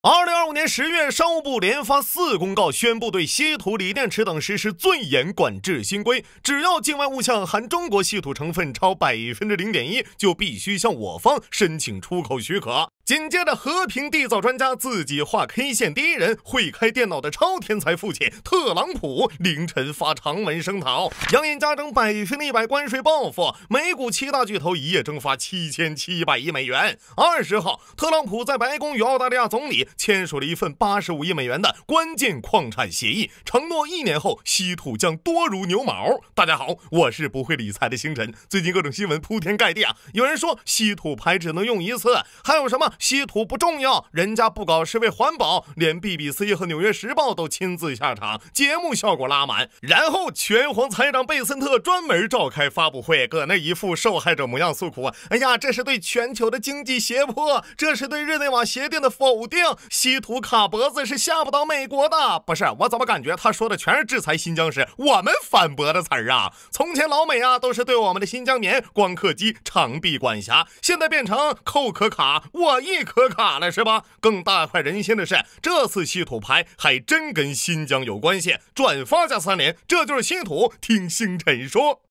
2025年10月，商务部连发4公告，宣布对稀土、锂电池等实施最严管制新规。只要境外物项含中国稀土成分超0.1%，就必须向我方申请出口许可。紧接着，和平缔造专家自己画 K 线第一人，会开电脑的超天才父亲特朗普凌晨发长文声讨，扬言加征100%关税报复。美股7大巨头一夜蒸发7700亿美元。20号，特朗普在白宫与澳大利亚总理签署了一份85亿美元的关键矿产协议，承诺1年后稀土将多如牛毛。大家好，我是不会理财的星辰。最近各种新闻铺天盖地啊，有人说稀土牌只能用一次，还有什么稀土不重要，人家不搞是为环保，连 BBC 和纽约时报都亲自下场，节目效果拉满。然后拳皇财长贝森特专门召开发布会，搁那一副受害者模样诉苦，哎呀，这是对全球的经济胁迫，这是对日内瓦协定的否定，稀土卡脖子是下不到美国的。不是，我怎么感觉他说的全是制裁新疆时我们反驳的词儿啊？从前老美啊都是对我们的新疆棉、光刻机长臂管辖，现在变成扣可卡我一可卡了，是吧？更大快人心的是，这次稀土牌还真跟新疆有关系，转发加3连，这就是稀土，听星辰说。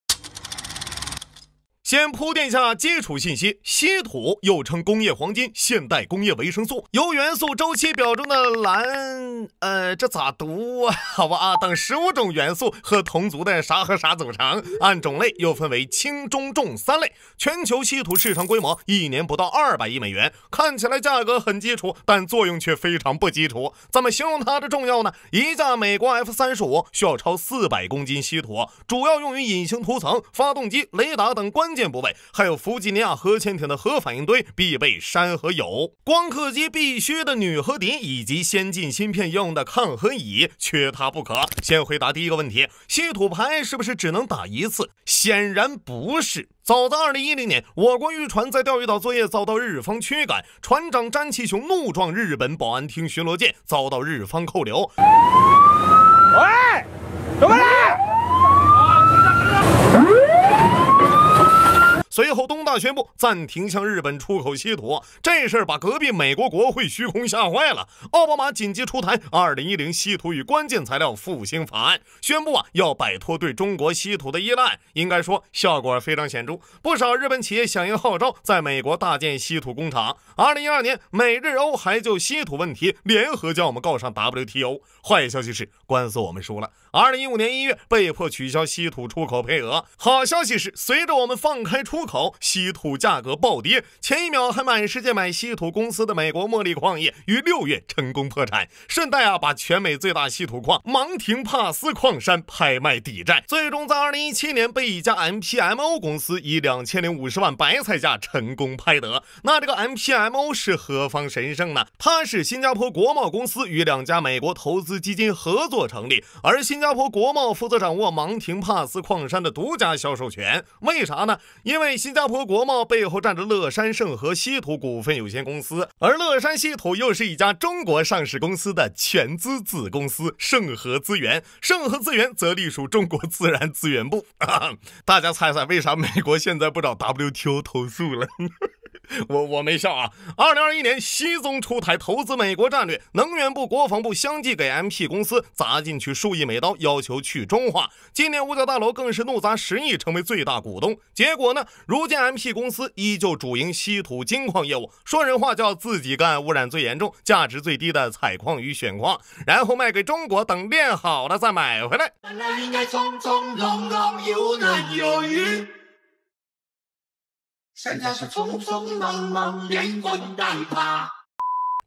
先铺垫一下基础信息，稀土又称工业黄金、现代工业维生素，由元素周期表中的蓝，这咋读啊？好吧啊，等15种元素和同族的啥和啥组成，按种类又分为轻、中、重3类。全球稀土市场规模1年不到200亿美元，看起来价格很基础，但作用却非常不基础。怎么形容它的重要呢？一架美国 F-35需要超400公斤稀土，主要用于隐形涂层、发动机、雷达等关键部位，还有弗吉尼亚核潜艇的核反应堆必备山和铀，光刻机必须的铝和锑，以及先进芯片用的抗和乙，缺它不可。先回答第一个问题，稀土牌是不是只能打一次？显然不是。早在2010年，我国渔船在钓鱼岛作业遭到日方驱赶，船长詹其雄怒撞日本保安厅巡逻舰，遭到日方扣留。喂，怎么了？随后，东大宣布暂停向日本出口稀土，这事儿把隔壁美国国会虚空吓坏了。奥巴马紧急出台2010稀土与关键材料复兴法案，宣布要摆脱对中国稀土的依赖。应该说效果非常显著，不少日本企业响应号召，在美国大建稀土工厂。2012年，美日欧还就稀土问题联合将我们告上 WTO。坏消息是，官司我们输了。2015年1月被迫取消稀土出口配额。好消息是，随着我们放开出口，稀土价格暴跌，前一秒还满世界买稀土公司的美国茉莉矿业于6月成功破产，顺带把全美最大稀土矿芒廷帕斯矿山拍卖抵债，最终在2017年被一家 MPMO 公司以2050万白菜价成功拍得。那这个 MPMO 是何方神圣呢？它是新加坡国贸公司与2家美国投资基金合作成立，而新加坡国贸负责掌握芒廷帕斯矿山的独家销售权。为啥呢？因为新加坡国贸背后站着乐山盛和稀土股份有限公司，而乐山稀土又是一家中国上市公司的全资子公司盛和资源，盛和资源则隶属中国自然资源部。大家猜猜为啥美国现在不找 WTO 投诉了？我没笑啊。2021年，习总出台投资美国战略，能源部、国防部相继给 MP 公司砸进去数亿美刀，要求去中化。今年五角大楼更是怒砸10亿，成为最大股东。结果呢，如今 MP 公司依旧主营稀土金矿业务，说人话叫自己干污染最严重、价值最低的采矿与选矿，然后卖给中国，等炼好了再买回来。本来应该从从容容，游刃有余。现在是匆匆忙忙，连滚带爬。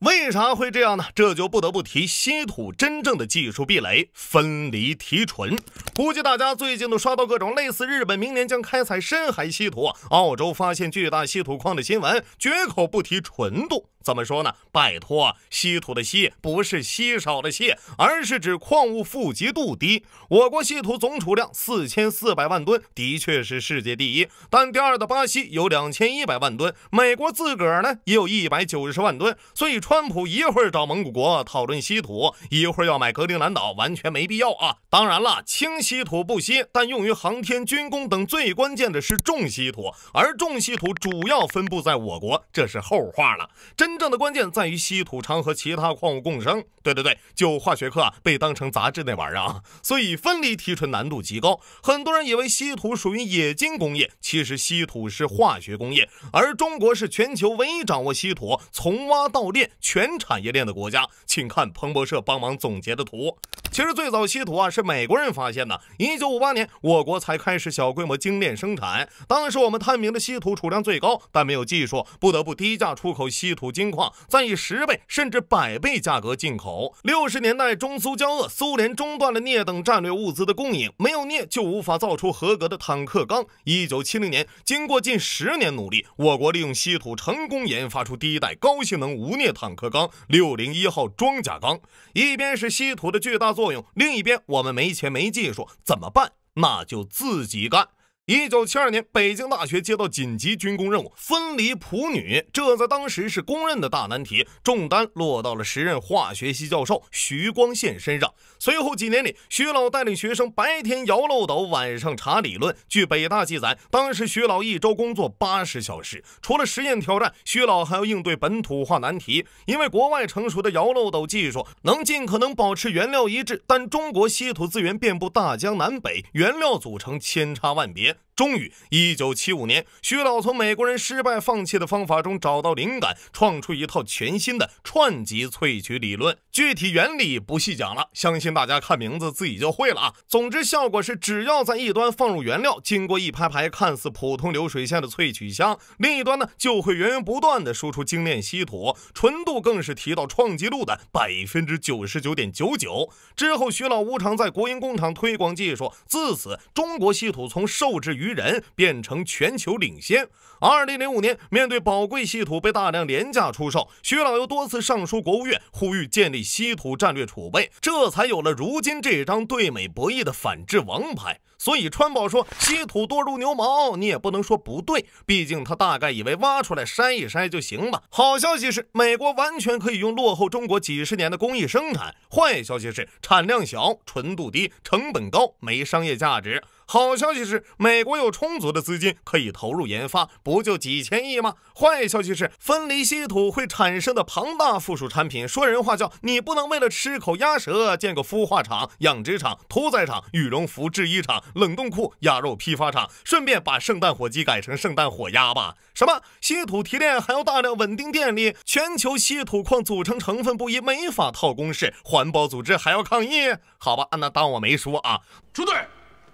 为啥会这样呢？这就不得不提稀土真正的技术壁垒——分离提纯。估计大家最近都刷到各种类似日本明年将开采深海稀土、澳洲发现巨大稀土矿的新闻，绝口不提纯度。怎么说呢？拜托，稀土的稀不是稀少的稀，而是指矿物富集度低。我国稀土总储量4400万吨，的确是世界第一，但第二的巴西有2100万吨，美国自个儿呢也有190万吨，所以川普一会儿找蒙古国讨论稀土，一会儿要买格陵兰岛，完全没必要啊。当然了，轻稀土不稀，但用于航天、军工等最关键的是重稀土，而重稀土主要分布在我国，这是后话了。真真正的关键在于稀土常和其他矿物共生。对，就化学课被当成杂志那玩意儿啊，所以分离提纯难度极高。很多人以为稀土属于冶金工业，其实稀土是化学工业，而中国是全球唯一掌握稀土从挖到炼全产业链的国家。请看彭博社帮忙总结的图。其实最早稀土是美国人发现的，1958年我国才开始小规模精炼生产。当时我们探明的稀土储量最高，但没有技术，不得不低价出口稀土金矿，再以10倍甚至100倍价格进口。60年代中苏交恶，苏联中断了镍等战略物资的供应，没有镍就无法造出合格的坦克钢。1970年，经过近10年努力，我国利用稀土成功研发出第一代高性能无镍坦克钢601号装甲钢。一边是稀土的巨大作用，另一边我们没钱没技术，怎么办？那就自己干。1972年，北京大学接到紧急军工任务，分离砒钕，这在当时是公认的大难题，重担落到了时任化学系教授徐光宪身上。随后几年里，徐老带领学生白天摇漏斗，晚上查理论。据北大记载，当时徐老一周工作80小时，除了实验挑战，徐老还要应对本土化难题。因为国外成熟的摇漏斗技术能尽可能保持原料一致，但中国稀土资源遍布大江南北，原料组成千差万别。终于1975年，徐老从美国人失败放弃的方法中找到灵感，创出一套全新的串级萃取理论。具体原理不细讲了，相信大家看名字自己就会了啊。总之效果是，只要在一端放入原料，经过一排排看似普通流水线的萃取箱，另一端呢就会源源不断的输出精炼稀土，纯度更是提到创纪录的99.99%。之后徐老无偿在国营工厂推广技术，自此中国稀土从受制于人变成全球领先。2005年，面对宝贵稀土被大量廉价出售，徐老又多次上书国务院，呼吁建立稀土战略储备，这才有了如今这张对美博弈的反制王牌。所以川宝说稀土多如牛毛，你也不能说不对，毕竟他大概以为挖出来筛一筛就行了。好消息是，美国完全可以用落后中国几十年的工艺生产。坏消息是，产量小，纯度低，成本高，没商业价值。好消息是，美国有充足的资金可以投入研发，不就几千亿吗？坏消息是，分离稀土会产生的庞大附属产品，说人话叫你不能为了吃口鸭舌建个孵化厂、养殖场、屠宰场、羽绒服制衣厂、冷冻库、鸭肉批发厂，顺便把圣诞火鸡改成圣诞火鸭吧。什么稀土提炼还要大量稳定电力，全球稀土矿组成成分不一，没法套公式，环保组织还要抗议？好吧，那当我没说啊。出队。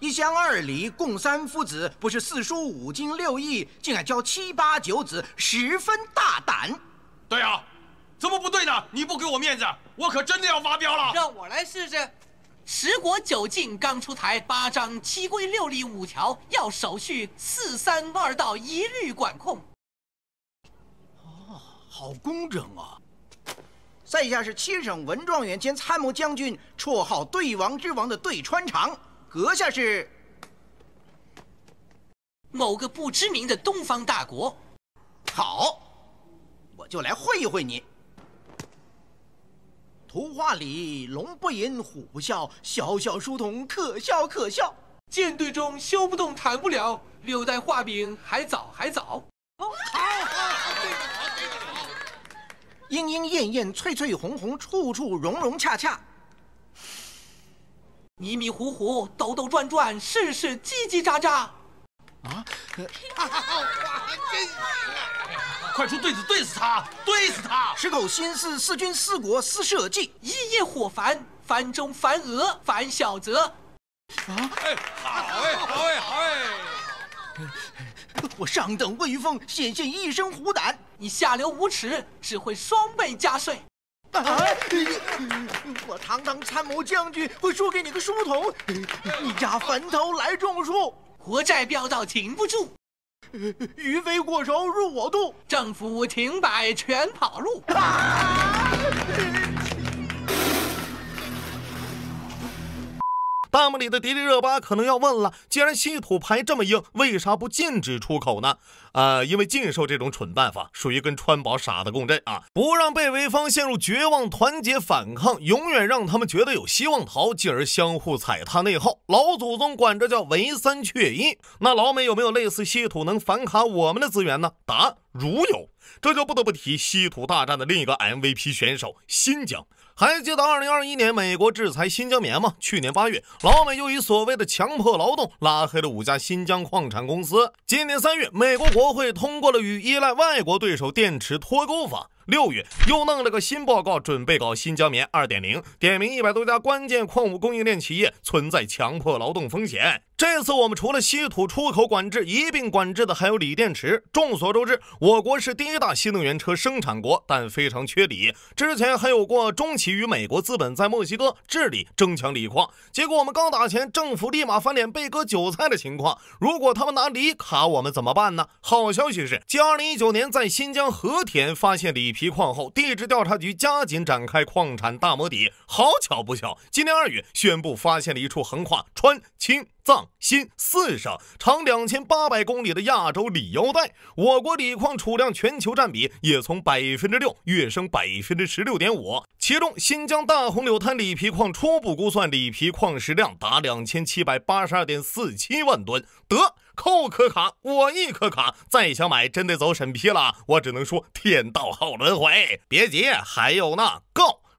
1乡2里共3父子，不是4书5经6义，竟然教7、8、9子，十分大胆。对啊，怎么不对呢？你不给我面子，我可真的要发飙了。让我来试试。10国9禁刚出台，8章7规6例5条，要手续4、3、2道一律管控。好工整啊！在下是7省文状元兼参谋将军，绰号对王之王的对川长。阁下是某个不知名的东方大国。好，我就来会一会你。图画里龙不吟，虎不啸，小小书童可笑可笑。舰队中修不动弹不了，6代画饼还早还早。莺莺燕燕，翠翠红红，处处融融洽洽。迷迷糊糊，兜兜转转，事事叽叽喳喳。快出对子对死他，对死他10口心思，4军4国4社稷。一夜火繁，繁中繁蛾，繁小则。好哎！我上等威风，显现一身虎胆。你下流无耻，只会双倍加税。我堂堂参谋将军会输给你个书童？你家坟头来种树，国债飙到停不住，鱼飞过手入我肚，政府停摆全跑路。弹目里的迪丽热巴可能要问了，既然稀土牌这么硬，为啥不禁止出口呢？因为禁售这种蠢办法属于跟川宝傻的共振啊，不让被围方陷入绝望，团结反抗，永远让他们觉得有希望逃，进而相互踩踏内耗。老祖宗管这叫围三却一。那老美有没有类似稀土能反卡我们的资源呢？答：如有。这就不得不提稀土大战的另一个 MVP 选手新疆。还记得2021年美国制裁新疆棉吗？去年8月，老美又以所谓的强迫劳动拉黑了5家新疆矿产公司。今年3月，美国国会通过了与依赖外国对手电池脱钩法。6月又弄了个新报告，准备搞新疆棉 2.0， 点名100多家关键矿物供应链企业存在强迫劳动风险。这次我们除了稀土出口管制，一并管制的还有锂电池。众所周知，我国是第1大新能源车生产国，但非常缺锂。之前还有过中企与美国资本在墨西哥、智利争抢锂矿，结果我们刚打钱，政府立马翻脸被割韭菜的情况。如果他们拿锂卡我们怎么办呢？好消息是，继2019年在新疆和田发现锂皮矿后，地质调查局加紧展开矿产大摸底。好巧不巧，今年2月宣布发现了一处横跨川、青、藏、新4省长2800公里的亚洲锂腰带，我国锂矿储量全球占比也从6%跃升16.5%。其中，新疆大红柳滩锂皮矿初步估算锂皮矿石量达2782.47万吨。得，扣可卡，我一可卡，再想买真得走审批了。我只能说天道好轮回。别急，还有呢，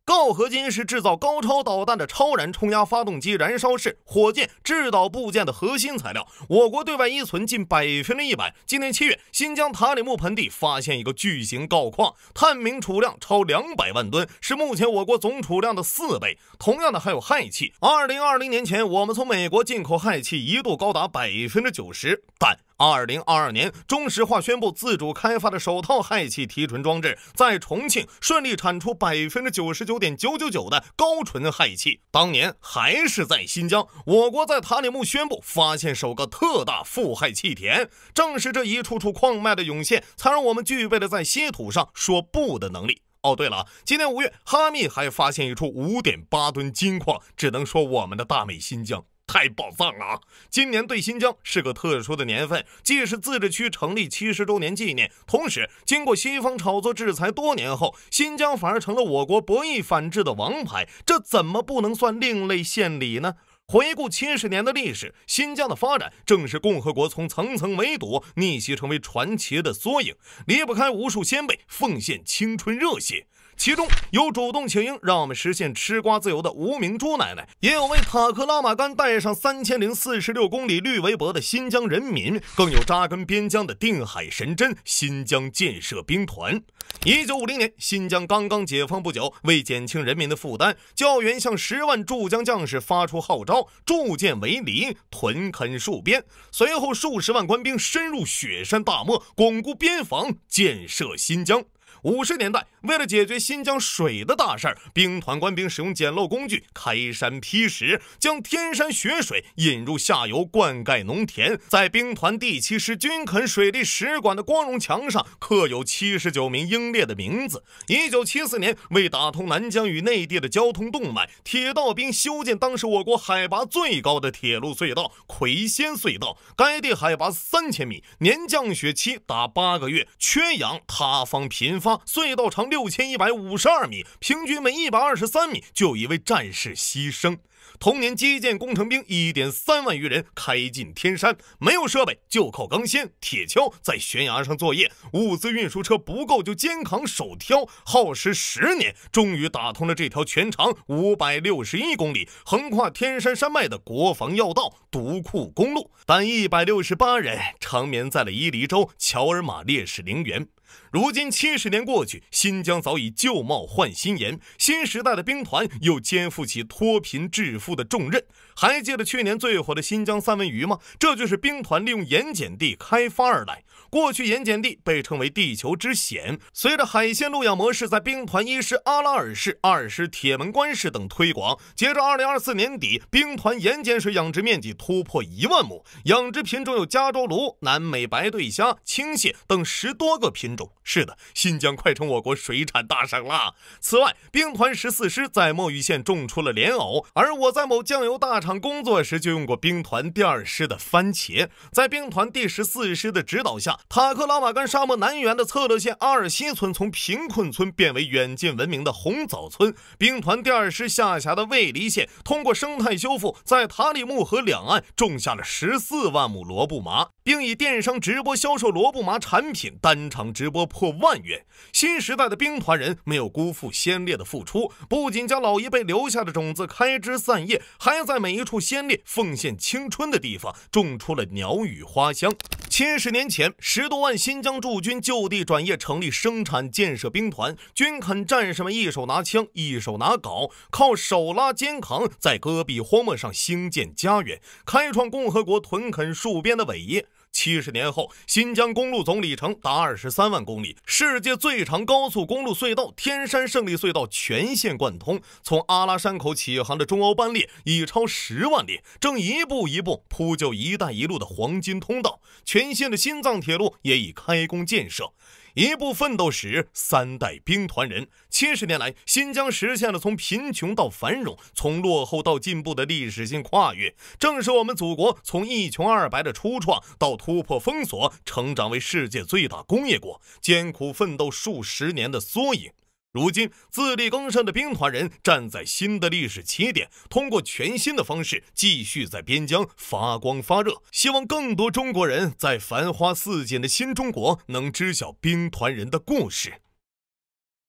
锆合金是制造高超导弹的超燃冲压发动机燃烧室、火箭、制导部件的核心材料，我国对外依存近100%。今年7月，新疆塔里木盆地发现一个巨型锆矿，探明储量超200万吨，是目前我国总储量的4倍。同样的还有氦气，2020年前我们从美国进口氦气一度高达90%，但2022年，中石化宣布自主开发的首套氦气提纯装置在重庆顺利产出99.999%的高纯氦气。当年还是在新疆，我国在塔里木宣布发现首个特大富氦气田。正是这一处处矿脉的涌现，才让我们具备了在稀土上说不的能力。哦，对了，今年5月，哈密还发现一处5.8吨金矿，只能说我们的大美新疆太宝藏了啊！今年对新疆是个特殊的年份，既是自治区成立70周年纪念，同时经过西方炒作制裁多年后，新疆反而成了我国博弈反制的王牌，这怎么不能算另类献礼呢？回顾70年的历史，新疆的发展正是共和国从层层围堵逆袭成为传奇的缩影，离不开无数先辈奉献青春热血。其中有主动请缨让我们实现吃瓜自由的无名朱奶奶，也有为塔克拉玛干带上3046公里绿围脖的新疆人民，更有扎根边疆的定海神针新疆建设兵团。1950年，新疆刚刚解放不久，为减轻人民的负担，教员向10万驻疆将士发出号召，筑建围篱，屯垦戍边。随后数十万官兵深入雪山大漠，巩固边防，建设新疆。50年代，为了解决新疆水的大事儿，兵团官兵使用简陋工具开山劈石，将天山雪水引入下游灌溉农田。在兵团第7师军垦水利使馆的光荣墙上刻有79名英烈的名字。1974年，为打通南疆与内地的交通动脉，铁道兵修建当时我国海拔最高的铁路隧道魁仙隧道。该地海拔3000米，年降雪期达8个月，缺氧塌方频发，隧道长6152米，平均每123米就有一位战士牺牲。同年，基建工程兵1.3万余人开进天山，没有设备就靠钢锨、铁锹在悬崖上作业，物资运输车不够就肩扛手挑，耗时10年，终于打通了这条全长561公里、横跨天山山脉的国防要道独库公路。但168人长眠在了伊犁州乔尔玛烈士陵园。如今70年过去，新疆早已旧貌换新颜，新时代的兵团又肩负起脱贫致富的重任。还记得去年最火的新疆三文鱼吗？这就是兵团利用盐碱地开发而来。过去盐碱地被称为地球之险。随着海线路养模式在兵团1师阿拉尔市、2师铁门关市等推广，截至2024年底，兵团盐碱水养殖面积突破1万亩，养殖品种有加州鲈、南美白对虾、青蟹等10多个品种。是的，新疆快成我国水产大省了。此外，兵团14师在墨玉县种出了莲藕，而我在某酱油大厂工作时就用过兵团第2师的番茄。在兵团第14师的指导下，塔克拉玛干沙漠南缘的策勒县阿尔西村从贫困村变为远近闻名的红枣村。兵团第2师下辖的卫黎县通过生态修复，在塔里木河两岸种下了14万亩萝卜麻，并以电商直播销售萝卜麻产品，单场直播破10000元。新时代的兵团人没有辜负先烈的付出，不仅将老一辈留下的种子开枝散叶，还在每一处先烈奉献青春的地方种出了鸟语花香。70年前，10多万新疆驻军就地转业，成立生产建设兵团，军垦战士们一手拿枪，一手拿镐，靠手拉肩扛，在戈壁荒漠上兴建家园，开创共和国屯垦戍边的伟业。70年后，新疆公路总里程达23万公里，世界最长高速公路隧道天山胜利隧道全线贯通。从阿拉山口起航的中欧班列已超10万列，正一步一步铺就一带一路的黄金通道。全新的新藏铁路也已开工建设。一部奋斗史，3代兵团人。70年来，新疆实现了从贫穷到繁荣，从落后到进步的历史性跨越，正是我们祖国从一穷二白的初创到突破封锁，成长为世界最大工业国，艰苦奋斗数十年的缩影。如今，自力更生的兵团人站在新的历史起点，通过全新的方式继续在边疆发光发热。希望更多中国人在繁花似锦的新中国能知晓兵团人的故事。